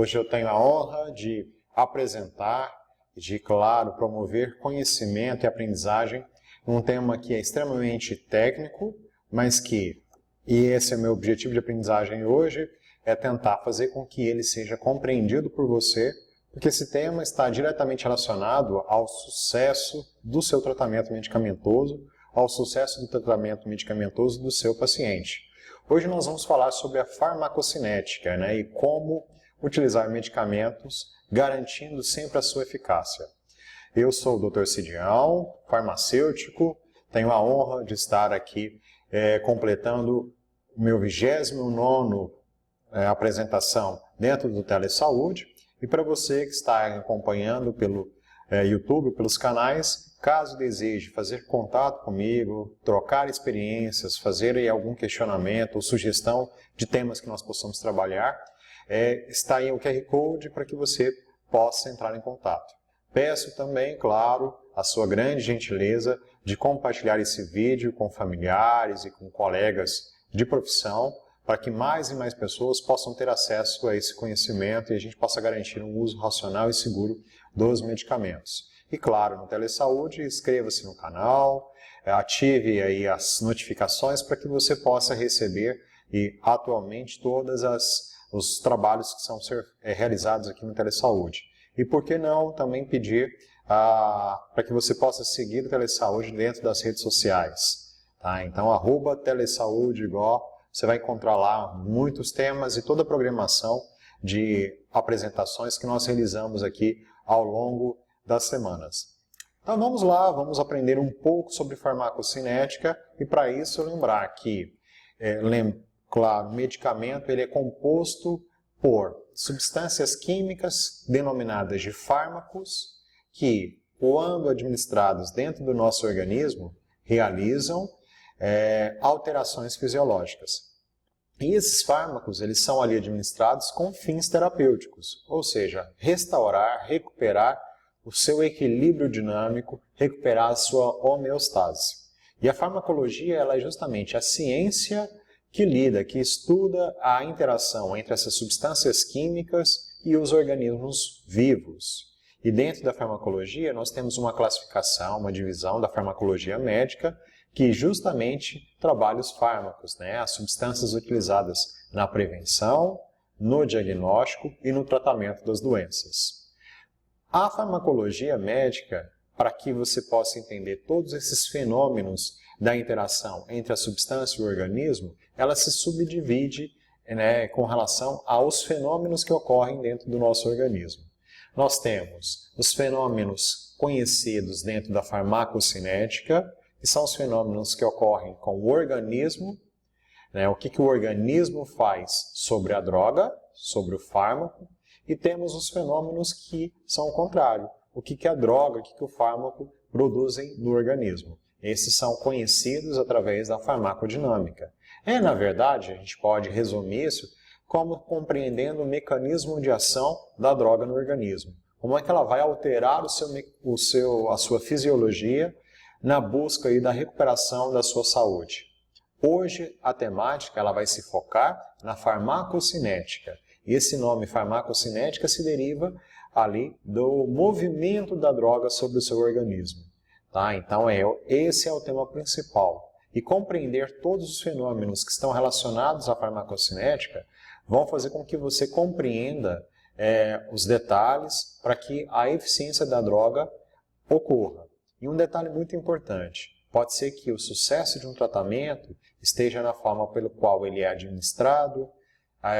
Hoje eu tenho a honra de apresentar e de, claro, promover conhecimento e aprendizagem num tema que é extremamente técnico, mas e esse é o meu objetivo de aprendizagem hoje, é tentar fazer com que ele seja compreendido por você, porque esse tema está diretamente relacionado ao sucesso do seu tratamento medicamentoso, ao sucesso do tratamento medicamentoso do seu paciente. Hoje nós vamos falar sobre a farmacocinética, e como utilizar medicamentos garantindo sempre a sua eficácia. Eu sou o Dr. Cidião, farmacêutico, tenho a honra de estar aqui completando o meu 29º apresentação dentro do Telesaúde. E para você que está acompanhando pelo YouTube, pelos canais, caso deseje fazer contato comigo, trocar experiências, fazer aí algum questionamento ou sugestão de temas que nós possamos trabalhar, está aí o QR Code para que você possa entrar em contato. Peço também, claro, a sua grande gentileza de compartilhar esse vídeo com familiares e com colegas de profissão, para que mais e mais pessoas possam ter acesso a esse conhecimento e a gente possa garantir um uso racional e seguro dos medicamentos. E claro, no Telesaúde, inscreva-se no canal, ative aí as notificações para que você possa receber atualmente todos os trabalhos que são realizados aqui no Telesaúde. E por que não também pedir para que você possa seguir o Telesaúde dentro das redes sociais. Tá? Então, @Telesaúde, você vai encontrar lá muitos temas e toda a programação de apresentações que nós realizamos aqui ao longo das semanas. Então vamos lá, vamos aprender um pouco sobre farmacocinética e para isso lembrar que, claro, o medicamento ele é composto por substâncias químicas denominadas de fármacos que, quando administrados dentro do nosso organismo, realizam alterações fisiológicas. E esses fármacos eles são ali administrados com fins terapêuticos, ou seja, restaurar, recuperar o seu equilíbrio dinâmico, recuperar a sua homeostase. E a farmacologia ela é justamente a ciência que estuda a interação entre essas substâncias químicas e os organismos vivos. E dentro da farmacologia nós temos uma classificação, uma divisão da farmacologia médica, que justamente trabalha os fármacos, as substâncias utilizadas na prevenção, no diagnóstico e no tratamento das doenças. A farmacologia médica, para que você possa entender todos esses fenômenos da interação entre a substância e o organismo, ela se subdivide com relação aos fenômenos que ocorrem dentro do nosso organismo. Nós temos os fenômenos conhecidos dentro da farmacocinética, que são os fenômenos que ocorrem com o organismo, o que o organismo faz sobre a droga, sobre o fármaco, e temos os fenômenos que são o contrário, o que a droga, o que o fármaco produzem no organismo. Esses são conhecidos através da farmacodinâmica. Na verdade, a gente pode resumir isso como compreendendo o mecanismo de ação da droga no organismo. Como é que ela vai alterar a sua fisiologia na busca da recuperação da sua saúde. Hoje, a temática ela vai se focar na farmacocinética. E esse nome farmacocinética se deriva ali do movimento da droga sobre o seu organismo. Tá? Então, esse é o tema principal. E compreender todos os fenômenos que estão relacionados à farmacocinética vão fazer com que você compreenda os detalhes para que a eficiência da droga ocorra. E um detalhe muito importante, pode ser que o sucesso de um tratamento esteja na forma pelo qual ele é administrado,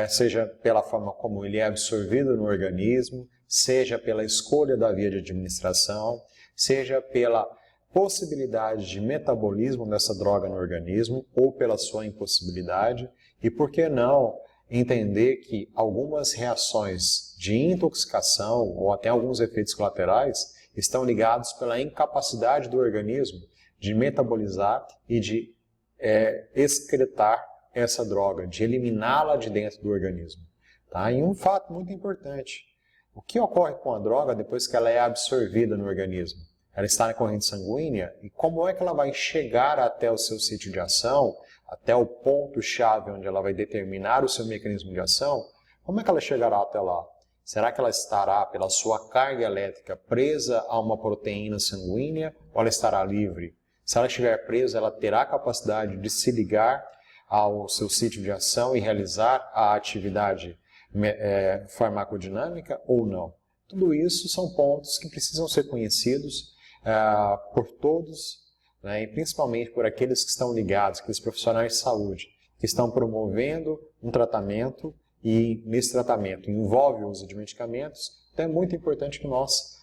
seja pela forma como ele é absorvido no organismo, seja pela escolha da via de administração, seja pela possibilidade de metabolismo dessa droga no organismo ou pela sua impossibilidade, e por que não entender que algumas reações de intoxicação ou até alguns efeitos colaterais estão ligados pela incapacidade do organismo de metabolizar e de excretar essa droga, de eliminá-la de dentro do organismo. Tá? E um fato muito importante, o que ocorre com a droga depois que ela é absorvida no organismo? Ela está na corrente sanguínea e como é que ela vai chegar até o seu sítio de ação, até o ponto-chave onde ela vai determinar o seu mecanismo de ação? Como é que ela chegará até lá? Será que ela estará, pela sua carga elétrica, presa a uma proteína sanguínea ou ela estará livre? Se ela estiver presa, ela terá a capacidade de se ligar ao seu sítio de ação e realizar a atividade farmacodinâmica ou não? Tudo isso são pontos que precisam ser conhecidos por todos, né, e principalmente por aqueles que estão ligados, aqueles profissionais de saúde, que estão promovendo um tratamento e nesse tratamento envolve o uso de medicamentos. Então é muito importante que nós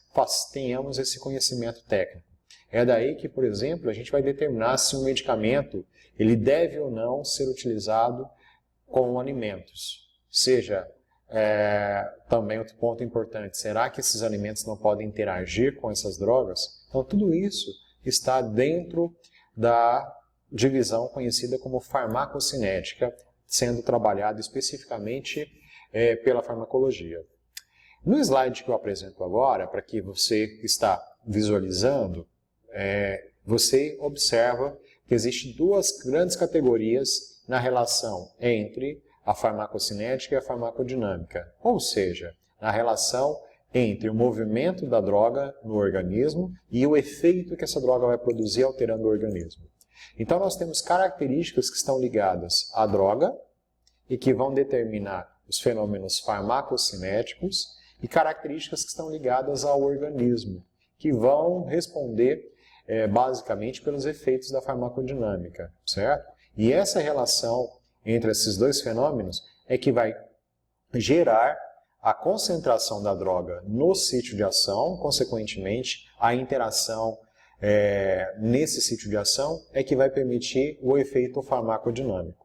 tenhamos esse conhecimento técnico. É daí que, por exemplo, a gente vai determinar se um medicamento ele deve ou não ser utilizado com alimentos. Seja, também outro ponto importante, será que esses alimentos não podem interagir com essas drogas? Então tudo isso está dentro da divisão conhecida como farmacocinética, sendo trabalhado especificamente pela farmacologia. No slide que eu apresento agora, para que você está visualizando, você observa que existem duas grandes categorias na relação entre a farmacocinética e a farmacodinâmica, ou seja, na relação entre o movimento da droga no organismo e o efeito que essa droga vai produzir alterando o organismo. Então nós temos características que estão ligadas à droga e que vão determinar os fenômenos farmacocinéticos e características que estão ligadas ao organismo, que vão responder basicamente pelos efeitos da farmacodinâmica, certo? E essa relação entre esses dois fenômenos é que vai gerar a concentração da droga no sítio de ação, consequentemente, a interação nesse sítio de ação é que vai permitir o efeito farmacodinâmico.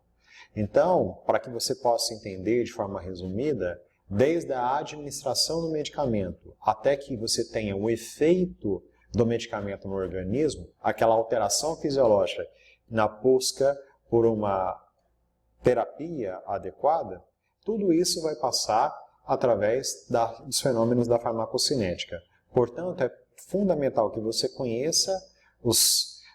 Então, para que você possa entender de forma resumida, desde a administração do medicamento até que você tenha o efeito do medicamento no organismo, aquela alteração fisiológica na busca por uma terapia adequada, tudo isso vai passar através dos fenômenos da farmacocinética. Portanto, é fundamental que você conheça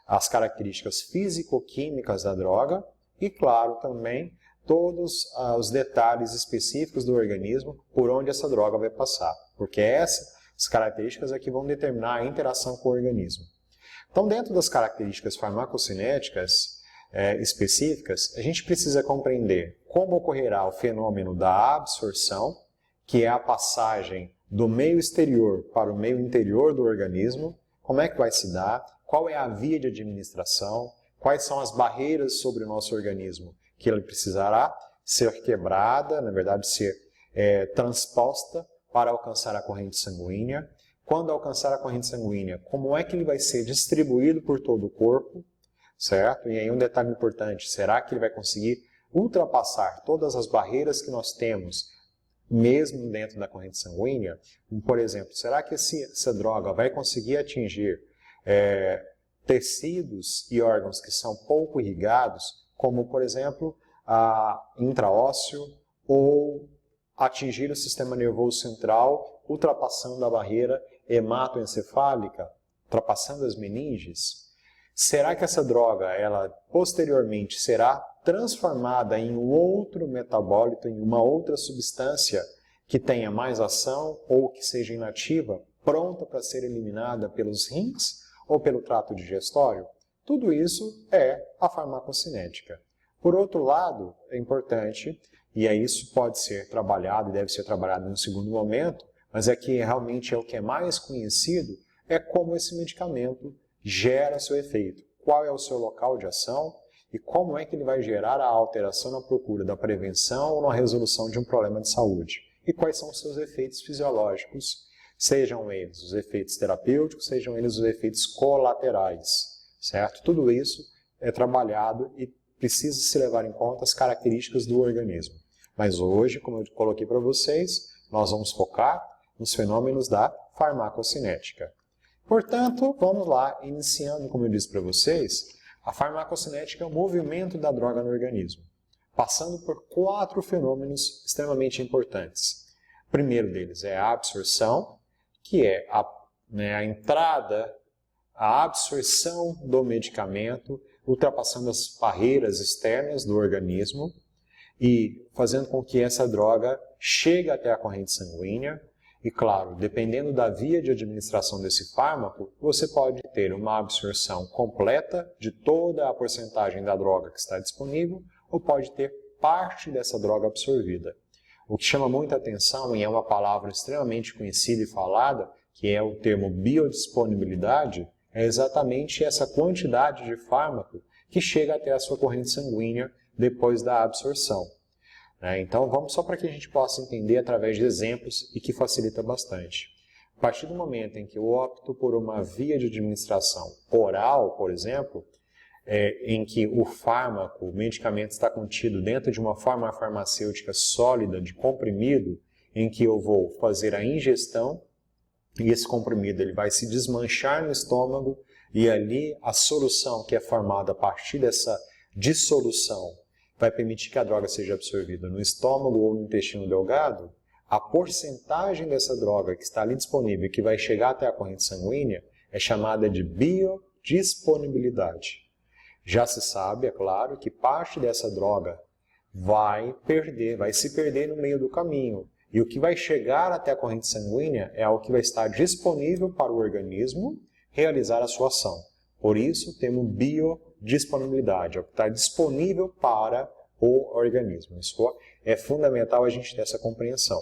as características físico-químicas da droga e, claro, também todos os detalhes específicos do organismo por onde essa droga vai passar, porque essas características é que vão determinar a interação com o organismo. Então, dentro das características farmacocinéticas específicas, a gente precisa compreender como ocorrerá o fenômeno da absorção, que é a passagem do meio exterior para o meio interior do organismo, como é que vai se dar, qual é a via de administração, quais são as barreiras sobre o nosso organismo que ele precisará ser quebrada, na verdade ser transposta para alcançar a corrente sanguínea. Quando alcançar a corrente sanguínea, como é que ele vai ser distribuído por todo o corpo, certo? E aí um detalhe importante, será que ele vai conseguir ultrapassar todas as barreiras que nós temos mesmo dentro da corrente sanguínea? Por exemplo, será que essa droga vai conseguir atingir tecidos e órgãos que são pouco irrigados, como, por exemplo, a intraósseo, ou atingir o sistema nervoso central, ultrapassando a barreira hematoencefálica, ultrapassando as meninges? Será que essa droga, ela posteriormente será transformada em um outro metabólito, em uma outra substância que tenha mais ação ou que seja inativa, pronta para ser eliminada pelos rins ou pelo trato digestório? Tudo isso é a farmacocinética. Por outro lado, é importante, e aí isso pode ser trabalhado e deve ser trabalhado no segundo momento, mas é que realmente é o que é mais conhecido, é como esse medicamento gera seu efeito. Qual é o seu local de ação e como é que ele vai gerar a alteração na procura da prevenção ou na resolução de um problema de saúde. E quais são os seus efeitos fisiológicos, sejam eles os efeitos terapêuticos, sejam eles os efeitos colaterais, certo? Tudo isso é trabalhado e precisa se levar em conta as características do organismo. Mas hoje, como eu coloquei para vocês, nós vamos focar nos fenômenos da farmacocinética. Portanto, vamos lá, iniciando, como eu disse para vocês, a farmacocinética é o movimento da droga no organismo, passando por 4 fenômenos extremamente importantes. O primeiro deles é a absorção, que é a entrada, a absorção do medicamento, ultrapassando as barreiras externas do organismo. e fazendo com que essa droga chegue até a corrente sanguínea. E claro, dependendo da via de administração desse fármaco, você pode ter uma absorção completa de toda a porcentagem da droga que está disponível, ou pode ter parte dessa droga absorvida. O que chama muita atenção, e é uma palavra extremamente conhecida e falada, que é o termo biodisponibilidade, é exatamente essa quantidade de fármaco que chega até a sua corrente sanguínea depois da absorção. Então, vamos só para que a gente possa entender através de exemplos e que facilita bastante. A partir do momento em que eu opto por uma via de administração oral, por exemplo, em que o fármaco, o medicamento está contido dentro de uma forma farmacêutica sólida, de comprimido, em que eu vou fazer a ingestão, e esse comprimido ele vai se desmanchar no estômago, e ali a solução que é formada a partir dessa dissolução vai permitir que a droga seja absorvida no estômago ou no intestino delgado, a porcentagem dessa droga que está ali disponível e que vai chegar até a corrente sanguínea é chamada de biodisponibilidade. Já se sabe, é claro, que parte dessa droga vai se perder no meio do caminho. E o que vai chegar até a corrente sanguínea é o que vai estar disponível para o organismo realizar a sua ação. Por isso, o termo biodisponibilidade, é o que está disponível para o organismo. Isso é fundamental a gente ter essa compreensão.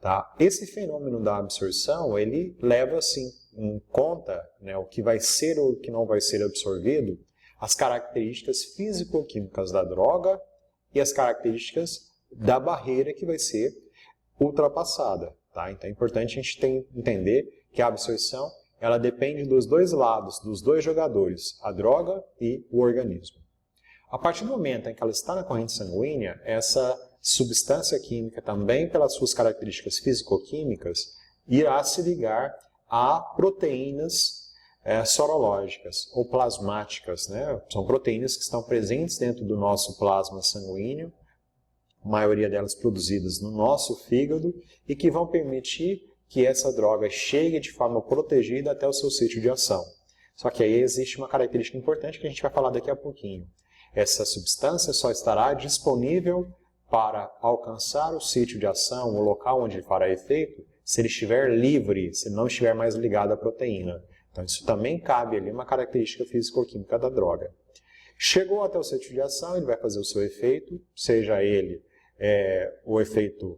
Tá? Esse fenômeno da absorção, ele leva assim, em conta o que vai ser ou o que não vai ser absorvido, as características físico-químicas da droga e as características da barreira que vai ser ultrapassada. Tá? Então é importante a gente entender que a absorção ela depende dos dois lados, dos dois jogadores, a droga e o organismo. A partir do momento em que ela está na corrente sanguínea, essa substância química, também pelas suas características físico-químicas, irá se ligar a proteínas sorológicas ou plasmáticas. São proteínas que estão presentes dentro do nosso plasma sanguíneo, a maioria delas produzidas no nosso fígado, e que vão permitir que essa droga chegue de forma protegida até o seu sítio de ação. Só que aí existe uma característica importante que a gente vai falar daqui a pouquinho. Essa substância só estará disponível para alcançar o sítio de ação, o local onde ele fará efeito, se ele estiver livre, se ele não estiver mais ligado à proteína. Então isso também cabe ali uma característica físico-química da droga. Chegou até o sítio de ação, ele vai fazer o seu efeito, seja ele o efeito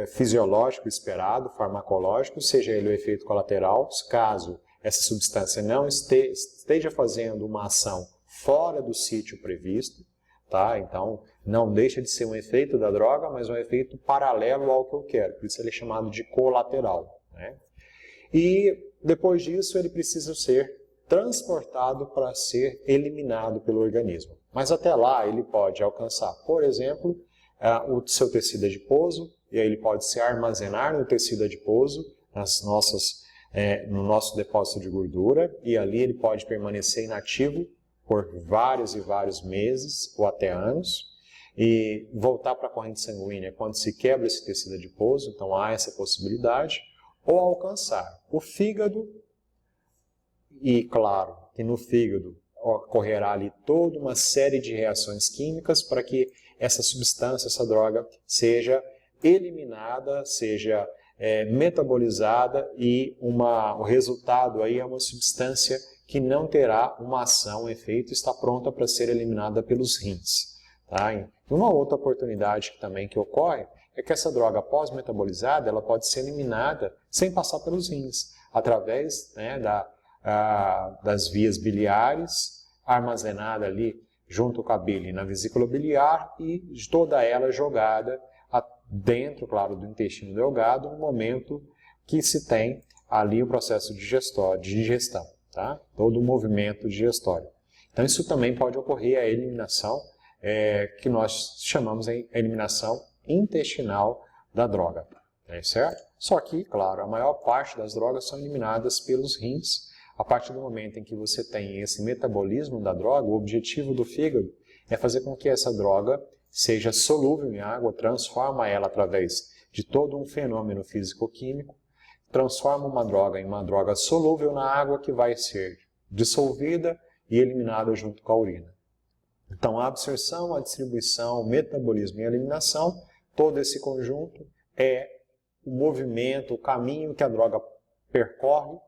fisiológico esperado, farmacológico, seja ele o efeito colateral, caso essa substância não esteja fazendo uma ação fora do sítio previsto, tá? Então não deixa de ser um efeito da droga, mas um efeito paralelo ao que eu quero, por isso ele é chamado de colateral. E depois disso ele precisa ser transportado para ser eliminado pelo organismo. Mas até lá ele pode alcançar, por exemplo, o seu tecido adiposo, e aí ele pode se armazenar no tecido adiposo, no nosso depósito de gordura, e ali ele pode permanecer inativo por vários e vários meses ou até anos, e voltar para a corrente sanguínea quando se quebra esse tecido adiposo, então há essa possibilidade, ou alcançar o fígado, e claro que no fígado ocorrerá ali toda uma série de reações químicas para que essa substância, essa droga, seja eliminada, seja metabolizada e o resultado aí é uma substância que não terá uma ação, um efeito, está pronta para ser eliminada pelos rins. Tá? E uma outra oportunidade também que ocorre é que essa droga pós-metabolizada ela pode ser eliminada sem passar pelos rins, através das vias biliares, armazenada ali junto com a bile na vesícula biliar e toda ela jogada dentro, claro, do intestino delgado no momento que se tem ali o processo de digestão, tá? Todo o movimento digestório. Então isso também pode ocorrer a eliminação, que nós chamamos de eliminação intestinal da droga, certo? Só que, claro, a maior parte das drogas são eliminadas pelos rins. A partir do momento em que você tem esse metabolismo da droga, o objetivo do fígado é fazer com que essa droga seja solúvel em água, transforma ela através de todo um fenômeno físico-químico, transforma uma droga em uma droga solúvel na água que vai ser dissolvida e eliminada junto com a urina. Então, a absorção, a distribuição, o metabolismo e a eliminação, todo esse conjunto é o movimento, o caminho que a droga percorre,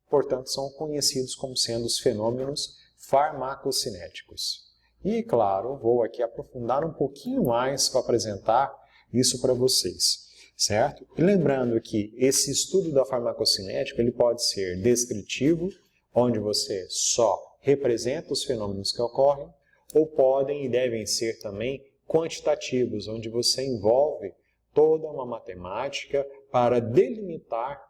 portanto, são conhecidos como sendo os fenômenos farmacocinéticos. E, claro, vou aqui aprofundar um pouquinho mais para apresentar isso para vocês, certo? E lembrando que esse estudo da farmacocinética ele pode ser descritivo, onde você só representa os fenômenos que ocorrem, ou podem e devem ser também quantitativos, onde você envolve toda uma matemática para delimitar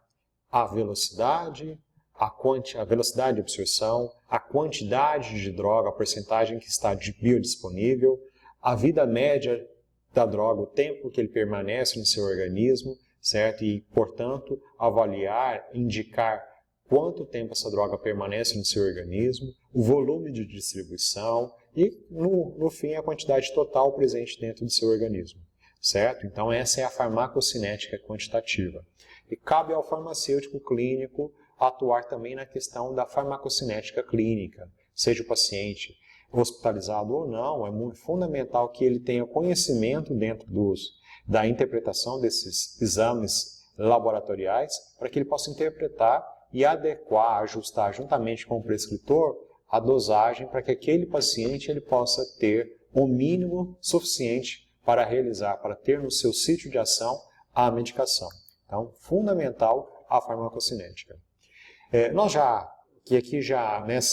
a velocidade, a velocidade de absorção, a quantidade de droga, a porcentagem que está biodisponível, a vida média da droga, o tempo que ele permanece no seu organismo, certo? E, portanto, avaliar, indicar quanto tempo essa droga permanece no seu organismo, o volume de distribuição e, no fim, a quantidade total presente dentro do seu organismo, certo? Então, essa é a farmacocinética quantitativa. E cabe ao farmacêutico clínico atuar também na questão da farmacocinética clínica, seja o paciente hospitalizado ou não, é muito fundamental que ele tenha conhecimento dentro da interpretação desses exames laboratoriais para que ele possa interpretar e adequar, ajustar juntamente com o prescritor a dosagem para que aquele paciente ele possa ter o mínimo suficiente para realizar, para ter no seu sítio de ação a medicação. Então, fundamental a farmacocinética.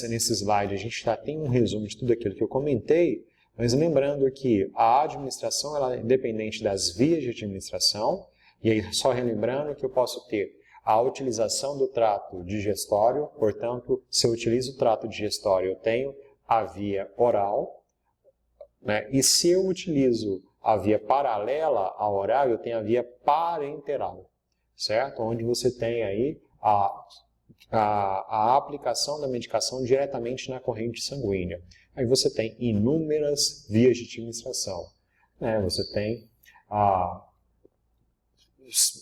Nesse slide, a gente já tem um resumo de tudo aquilo que eu comentei, mas lembrando que a administração ela é independente das vias de administração, e aí só relembrando que eu posso ter a utilização do trato digestório, portanto, se eu utilizo o trato digestório, eu tenho a via oral, né? E se eu utilizo a via paralela à oral, eu tenho a via parenteral, certo? Onde você tem aí a aplicação da medicação diretamente na corrente sanguínea. Aí você tem inúmeras vias de administração, né? Você tem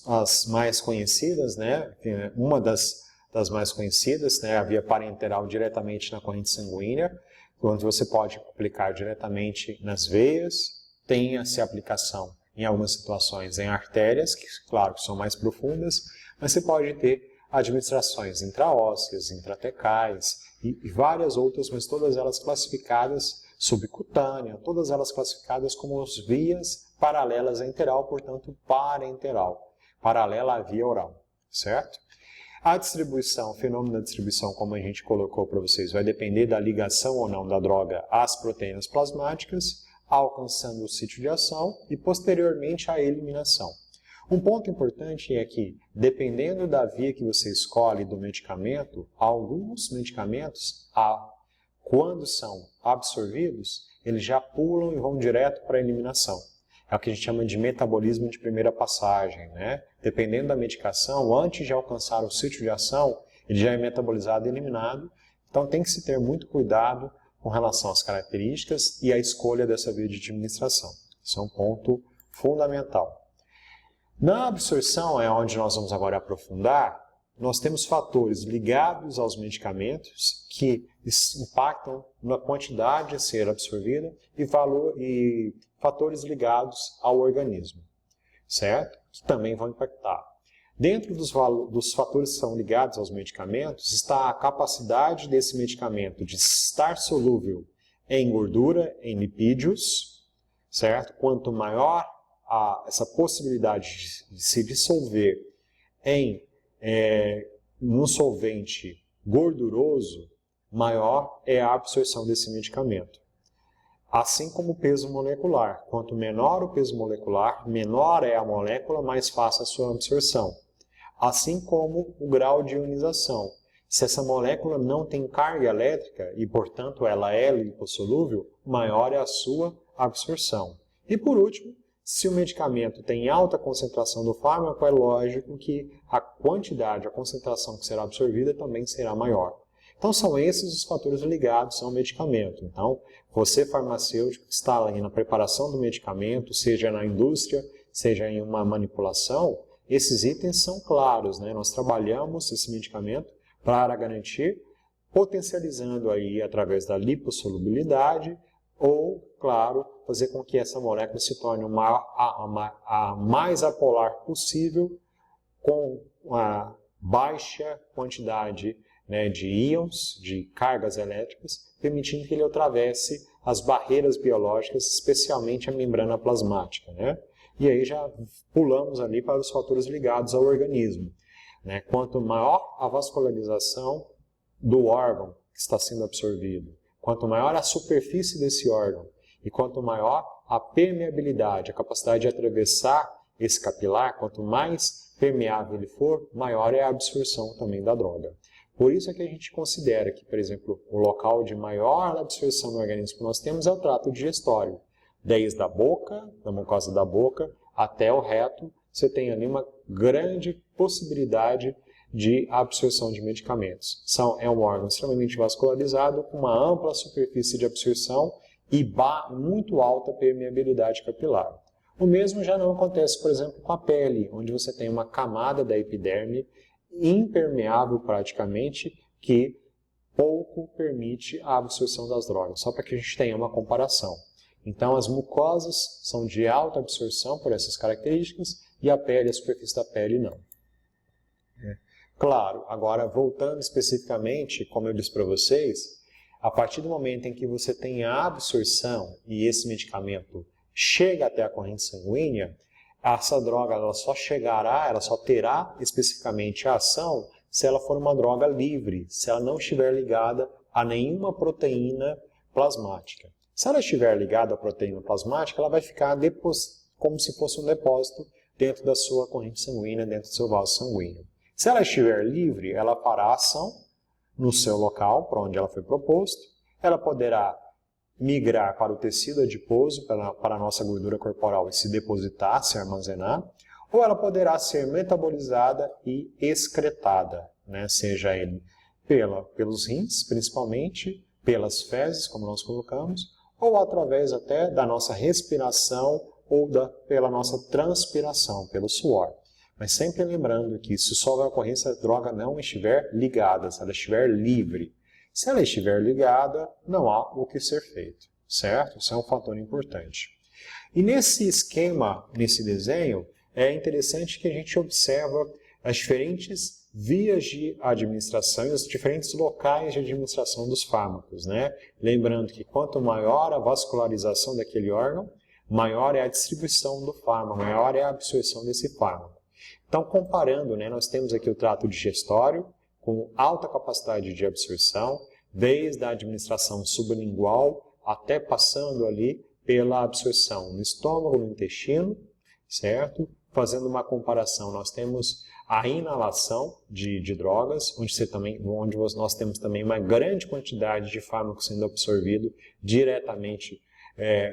as mais conhecidas, né? Uma das mais conhecidas, né? A via parenteral diretamente na corrente sanguínea, onde você pode aplicar diretamente nas veias, tem-se aplicação em algumas situações em artérias, que claro que são mais profundas, mas você pode ter administrações intraósseas, intratecais e várias outras, mas todas elas classificadas subcutânea, todas elas classificadas como as vias paralelas à enteral, portanto parenteral, paralela à via oral, certo? A distribuição, o fenômeno da distribuição, como a gente colocou para vocês, vai depender da ligação ou não da droga às proteínas plasmáticas, alcançando o sítio de ação e posteriormente a eliminação. Um ponto importante é que, dependendo da via que você escolhe do medicamento, alguns medicamentos, quando são absorvidos, eles já pulam e vão direto para a eliminação. É o que a gente chama de metabolismo de primeira passagem, né? Dependendo da medicação, antes de alcançar o sítio de ação, ele já é metabolizado e eliminado. Então tem que se ter muito cuidado com relação às características e à escolha dessa via de administração. Isso é um ponto fundamental. Na absorção, é onde nós vamos agora aprofundar, nós temos fatores ligados aos medicamentos que impactam na quantidade a ser absorvida e fatores ligados ao organismo, certo? Que também vão impactar. Dentro dos fatores que são ligados aos medicamentos está a capacidade desse medicamento de estar solúvel em gordura, em lipídios, certo? Quanto maior essa possibilidade de se dissolver em um solvente gorduroso, maior é a absorção desse medicamento. Assim como o peso molecular. Quanto menor o peso molecular, menor é a molécula, mais fácil a sua absorção. Assim como o grau de ionização. Se essa molécula não tem carga elétrica e, portanto, ela é lipossolúvel, maior é a sua absorção. E, por último, se o medicamento tem alta concentração do fármaco, é lógico que a quantidade, a concentração que será absorvida também será maior. Então, são esses os fatores ligados ao medicamento. Então, você farmacêutico que está ali na preparação do medicamento, seja na indústria, seja em uma manipulação, esses itens são claros, né? Nós trabalhamos esse medicamento para garantir, potencializando aí através da lipossolubilidade, ou, claro, fazer com que essa molécula se torne a mais apolar possível, com a baixa quantidade, né, de íons, de cargas elétricas, permitindo que ele atravesse as barreiras biológicas, especialmente a membrana plasmática, né? E aí já pulamos ali para os fatores ligados ao organismo, né? Quanto maior a vascularização do órgão que está sendo absorvido, quanto maior a superfície desse órgão e quanto maior a permeabilidade, a capacidade de atravessar esse capilar, quanto mais permeável ele for, maior é a absorção também da droga. Por isso é que a gente considera que, por exemplo, o local de maior absorção no organismo que nós temos é o trato digestório. Desde a boca, da mucosa da boca, até o reto, você tem ali uma grande possibilidade de absorção de medicamentos. É um órgão extremamente vascularizado, com uma ampla superfície de absorção e muito alta permeabilidade capilar. O mesmo já não acontece, por exemplo, com a pele, onde você tem uma camada da epiderme impermeável praticamente, que pouco permite a absorção das drogas, só para que a gente tenha uma comparação. Então, as mucosas são de alta absorção por essas características e a pele, a superfície da pele, não. Claro, agora voltando especificamente, como eu disse para vocês, a partir do momento em que você tem a absorção e esse medicamento chega até a corrente sanguínea, essa droga ela só terá especificamente a ação se ela for uma droga livre, se ela não estiver ligada a nenhuma proteína plasmática. Se ela estiver ligada à proteína plasmática, ela vai ficar como se fosse um depósito dentro da sua corrente sanguínea, dentro do seu vaso sanguíneo. Se ela estiver livre, ela fará ação no seu local, para onde ela foi proposto. Ela poderá migrar para o tecido adiposo, para a nossa gordura corporal e se depositar, se armazenar, ou ela poderá ser metabolizada e excretada, né? Seja ele pelos rins, principalmente, pelas fezes, como nós colocamos, ou através até da nossa respiração ou pela nossa transpiração, pelo suor. Mas sempre lembrando que isso só vai ocorrer se a droga não estiver ligada, se ela estiver livre. Se ela estiver ligada, não há o que ser feito, certo? Isso é um fator importante. E nesse esquema, nesse desenho, é interessante que a gente observa as diferentes vias de administração e os diferentes locais de administração dos fármacos, né? Lembrando que quanto maior a vascularização daquele órgão, maior é a distribuição do fármaco, maior é a absorção desse fármaco. Então, comparando, né, nós temos aqui o trato digestório, com alta capacidade de absorção, desde a administração sublingual até passando ali pela absorção no estômago, no intestino, certo? Fazendo uma comparação, nós temos a inalação de drogas, onde nós temos também uma grande quantidade de fármaco sendo absorvido diretamente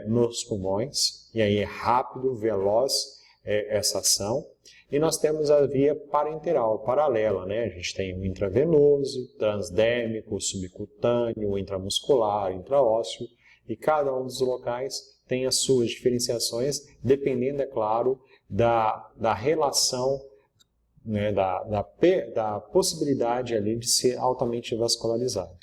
nos pulmões, e aí é rápido, veloz essa ação. E nós temos a via parenteral, paralela, né? A gente tem o intravenoso, transdérmico, subcutâneo, intramuscular, intraósseo, e cada um dos locais tem as suas diferenciações, dependendo, é claro, da relação, né, da possibilidade ali de ser altamente vascularizado.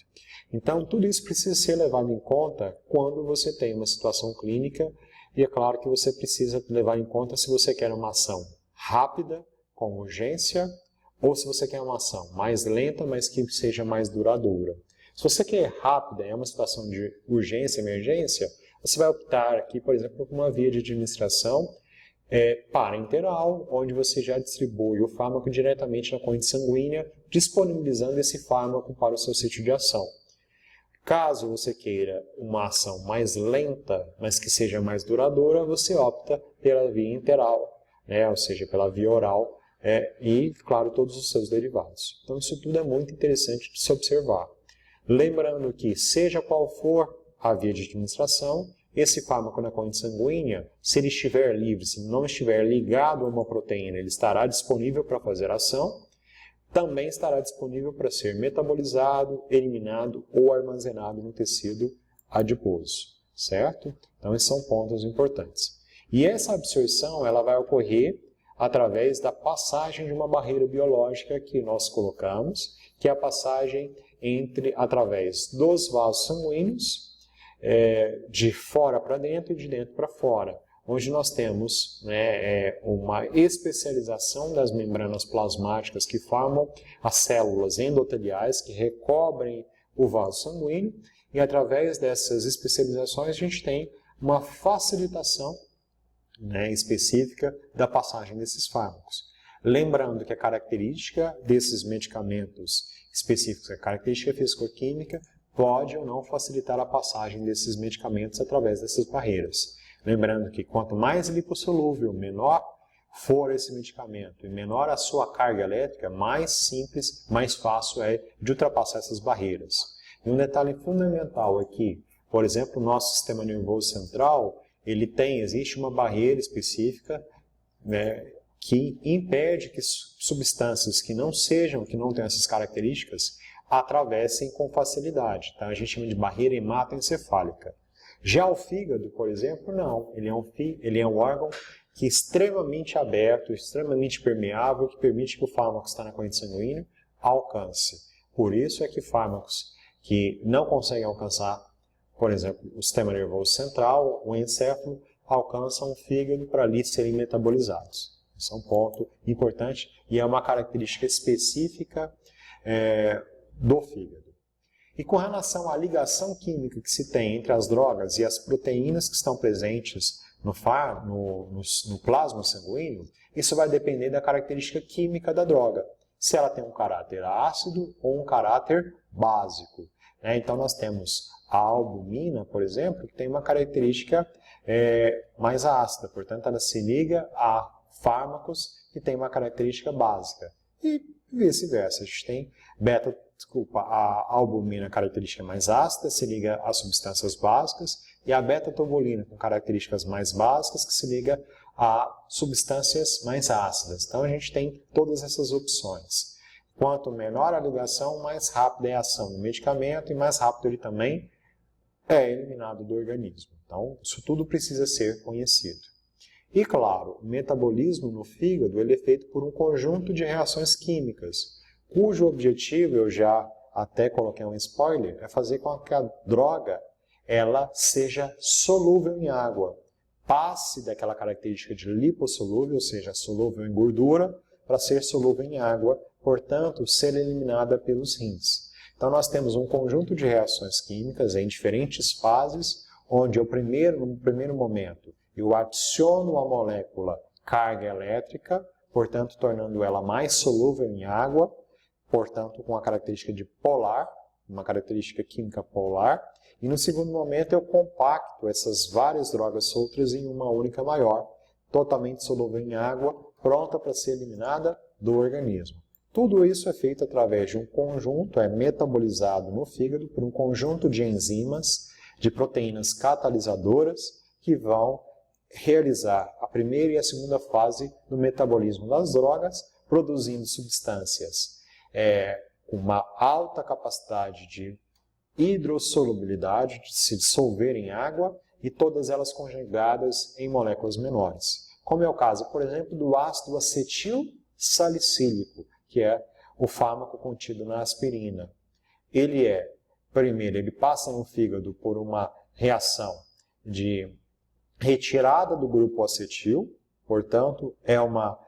Então, tudo isso precisa ser levado em conta quando você tem uma situação clínica, e é claro que você precisa levar em conta se você quer uma ação rápida, com urgência, ou se você quer uma ação mais lenta, mas que seja mais duradoura. Se você quer rápida, é uma situação de urgência, emergência, você vai optar aqui, por exemplo, por uma via de administração parenteral, onde você já distribui o fármaco diretamente na corrente sanguínea, disponibilizando esse fármaco para o seu sítio de ação. Caso você queira uma ação mais lenta, mas que seja mais duradoura, você opta pela via interal, né? Ou seja, pela via oral, e, claro, todos os seus derivados. Então, isso tudo é muito interessante de se observar. Lembrando que, seja qual for a via de administração, esse fármaco na corrente sanguínea, se ele estiver livre, se não estiver ligado a uma proteína, ele estará disponível para fazer ação, também estará disponível para ser metabolizado, eliminado ou armazenado no tecido adiposo, certo? Então, esses são pontos importantes. E essa absorção ela vai ocorrer através da passagem de uma barreira biológica que nós colocamos, que é a passagem através dos vasos sanguíneos, de fora para dentro e de dentro para fora, onde nós temos, né, uma especialização das membranas plasmáticas que formam as células endoteliais que recobrem o vaso sanguíneo, e através dessas especializações a gente tem uma facilitação, né, específica da passagem desses fármacos. Lembrando que a característica desses medicamentos específicos, a característica físico-química, pode ou não facilitar a passagem desses medicamentos através dessas barreiras. Lembrando que quanto mais lipossolúvel, menor for esse medicamento e menor a sua carga elétrica, mais simples, mais fácil é de ultrapassar essas barreiras. E um detalhe fundamental é que, por exemplo, o nosso sistema nervoso central, existe uma barreira específica, né, que impede que substâncias que não tenham essas características, atravessem com facilidade. Tá? A gente chama de barreira hematoencefálica. Já o fígado, por exemplo, não. Ele é um órgão que é extremamente aberto, extremamente permeável, que permite que o fármaco que está na corrente sanguínea alcance. Por isso é que fármacos que não conseguem alcançar, por exemplo, o sistema nervoso central, o encéfalo, alcançam o fígado para ali serem metabolizados. Esse é um ponto importante e é uma característica específica do fígado. E com relação à ligação química que se tem entre as drogas e as proteínas que estão presentes no plasma sanguíneo, isso vai depender da característica química da droga. Se ela tem um caráter ácido ou um caráter básico. Então nós temos a albumina, por exemplo, que tem uma característica mais ácida, portanto ela se liga a fármacos que têm uma característica básica. E vice-versa, a gente tem a albumina, característica mais ácida, se liga a substâncias básicas, e a beta-tubulina, com características mais básicas, que se liga a substâncias mais ácidas. Então a gente tem todas essas opções. Quanto menor a ligação, mais rápida é a ação do medicamento e mais rápido ele também é eliminado do organismo. Então isso tudo precisa ser conhecido. E claro, o metabolismo no fígado ele é feito por um conjunto de reações químicas, cujo objetivo, eu já até coloquei um spoiler, é fazer com que a droga ela seja solúvel em água, passe daquela característica de lipossolúvel, ou seja, solúvel em gordura, para ser solúvel em água, portanto, ser eliminada pelos rins. Então nós temos um conjunto de reações químicas em diferentes fases, onde no primeiro momento, eu adiciono a molécula carga elétrica, portanto, tornando ela mais solúvel em água, portanto, com a característica de polar, uma característica química polar. E no segundo momento, eu compacto essas várias drogas soltas em uma única maior, totalmente solúvel em água, pronta para ser eliminada do organismo. Tudo isso é feito através de um conjunto, é metabolizado no fígado por um conjunto de enzimas, de proteínas catalisadoras, que vão realizar a primeira e a segunda fase do metabolismo das drogas, produzindo substâncias com uma alta capacidade de hidrossolubilidade, de se dissolver em água, e todas elas conjugadas em moléculas menores. Como é o caso, por exemplo, do ácido acetil salicílico, que é o fármaco contido na aspirina. Primeiro, ele passa no fígado por uma reação de retirada do grupo acetil, portanto, é uma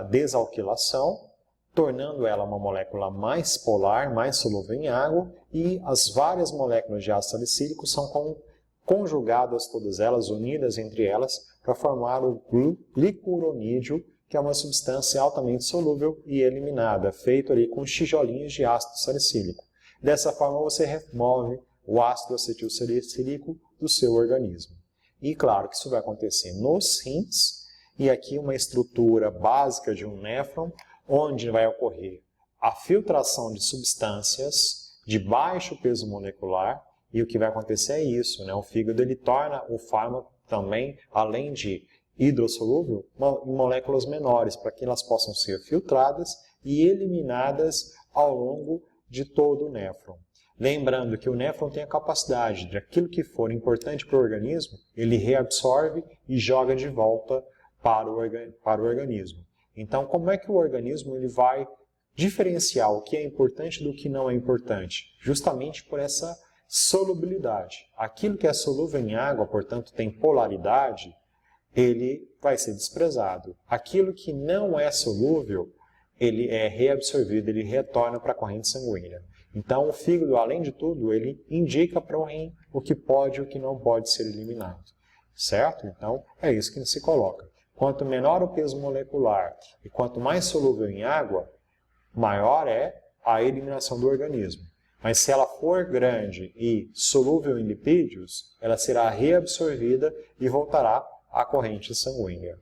desalquilação, tornando ela uma molécula mais polar, mais solúvel em água, e as várias moléculas de ácido salicílico são conjugadas, todas elas, unidas entre elas, para formar o glicuronídeo, que é uma substância altamente solúvel e eliminada, feito ali com tijolinhos de ácido salicílico. Dessa forma, você remove o ácido acetil salicílico do seu organismo. E claro que isso vai acontecer nos rins, e aqui uma estrutura básica de um néfron, onde vai ocorrer a filtração de substâncias de baixo peso molecular, e o que vai acontecer é isso, né? O fígado ele torna o fármaco também, além de hidrossolúvel, em moléculas menores, para que elas possam ser filtradas e eliminadas ao longo de todo o néfron. Lembrando que o néfron tem a capacidade de aquilo que for importante para o organismo, ele reabsorve e joga de volta para o organismo. Então, como é que o organismo ele vai diferenciar o que é importante do que não é importante? Justamente por essa solubilidade. Aquilo que é solúvel em água, portanto, tem polaridade, ele vai ser desprezado. Aquilo que não é solúvel, ele é reabsorvido, ele retorna para a corrente sanguínea. Então, o fígado, além de tudo, ele indica para o rim o que pode e o que não pode ser eliminado. Certo? Então, é isso que se coloca. Quanto menor o peso molecular e quanto mais solúvel em água, maior é a eliminação do organismo. Mas se ela for grande e solúvel em lipídios, ela será reabsorvida e voltará à corrente sanguínea.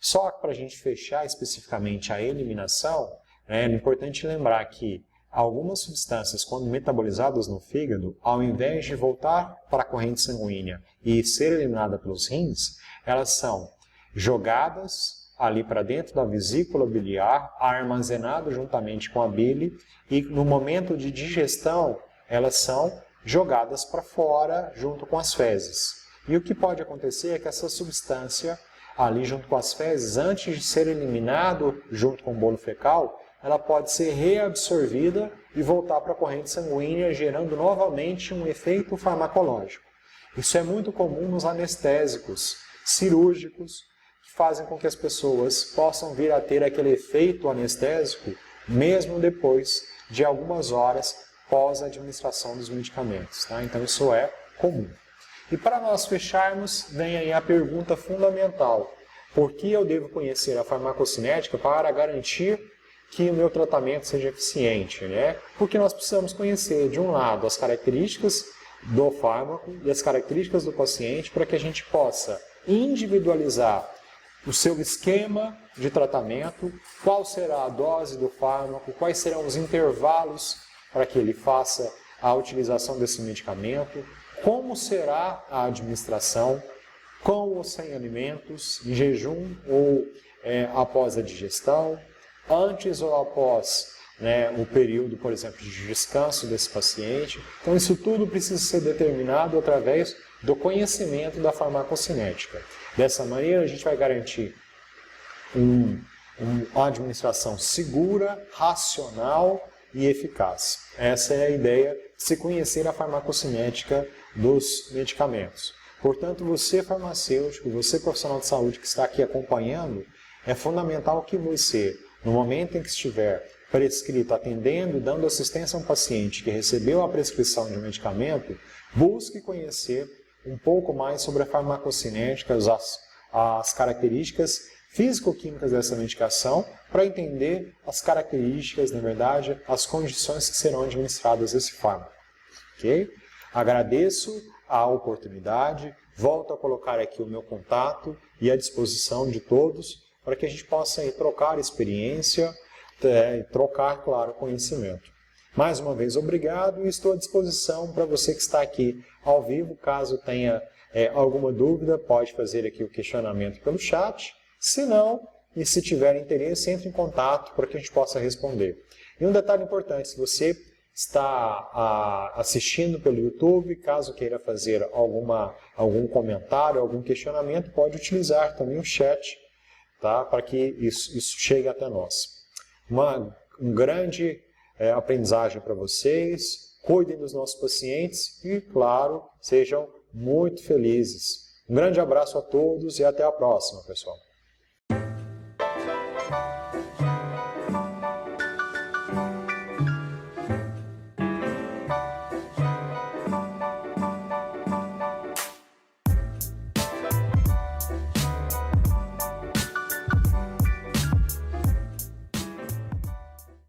Só para a gente fechar especificamente a eliminação, é importante lembrar que algumas substâncias, quando metabolizadas no fígado, ao invés de voltar para a corrente sanguínea e ser eliminada pelos rins, elas são jogadas ali para dentro da vesícula biliar, armazenadas juntamente com a bile, e no momento de digestão, elas são jogadas para fora junto com as fezes. E o que pode acontecer é que essa substância, ali junto com as fezes, antes de ser eliminado junto com o bolo fecal, ela pode ser reabsorvida e voltar para a corrente sanguínea, gerando novamente um efeito farmacológico. Isso é muito comum nos anestésicos cirúrgicos, que fazem com que as pessoas possam vir a ter aquele efeito anestésico, mesmo depois de algumas horas pós a administração dos medicamentos. Tá? Então isso é comum. E para nós fecharmos, vem aí a pergunta fundamental. Por que eu devo conhecer a farmacocinética para garantir que o meu tratamento seja eficiente? Né? Porque nós precisamos conhecer, de um lado, as características do fármaco e as características do paciente para que a gente possa individualizar o seu esquema de tratamento, qual será a dose do fármaco, quais serão os intervalos para que ele faça a utilização desse medicamento, como será a administração, com ou sem alimentos, em jejum ou após a digestão, antes ou após o período, por exemplo, de descanso desse paciente. Então isso tudo precisa ser determinado através do conhecimento da farmacocinética. Dessa maneira a gente vai garantir uma administração segura, racional e eficaz. Essa é a ideia de se conhecer a farmacocinética dos medicamentos. Portanto, você farmacêutico, você profissional de saúde que está aqui acompanhando, é fundamental que você, no momento em que estiver prescrito, atendendo, dando assistência a um paciente que recebeu a prescrição de um medicamento, busque conhecer um pouco mais sobre a farmacocinética, as características físico-químicas dessa medicação, para entender as características, na verdade, as condições que serão administradas esse fármaco. Ok? Agradeço a oportunidade, volto a colocar aqui o meu contato e à disposição de todos, para que a gente possa trocar experiência e trocar, claro, conhecimento. Mais uma vez, obrigado e estou à disposição para você que está aqui ao vivo. Caso tenha alguma dúvida, pode fazer aqui o questionamento pelo chat. Se não, e se tiver interesse, entre em contato para que a gente possa responder. E um detalhe importante, se você está assistindo pelo YouTube, caso queira fazer algum comentário, algum questionamento, pode utilizar também o chat, tá? Para que isso chegue até nós. Um grande aprendizagem para vocês, cuidem dos nossos pacientes e, claro, sejam muito felizes. Um grande abraço a todos e até a próxima, pessoal.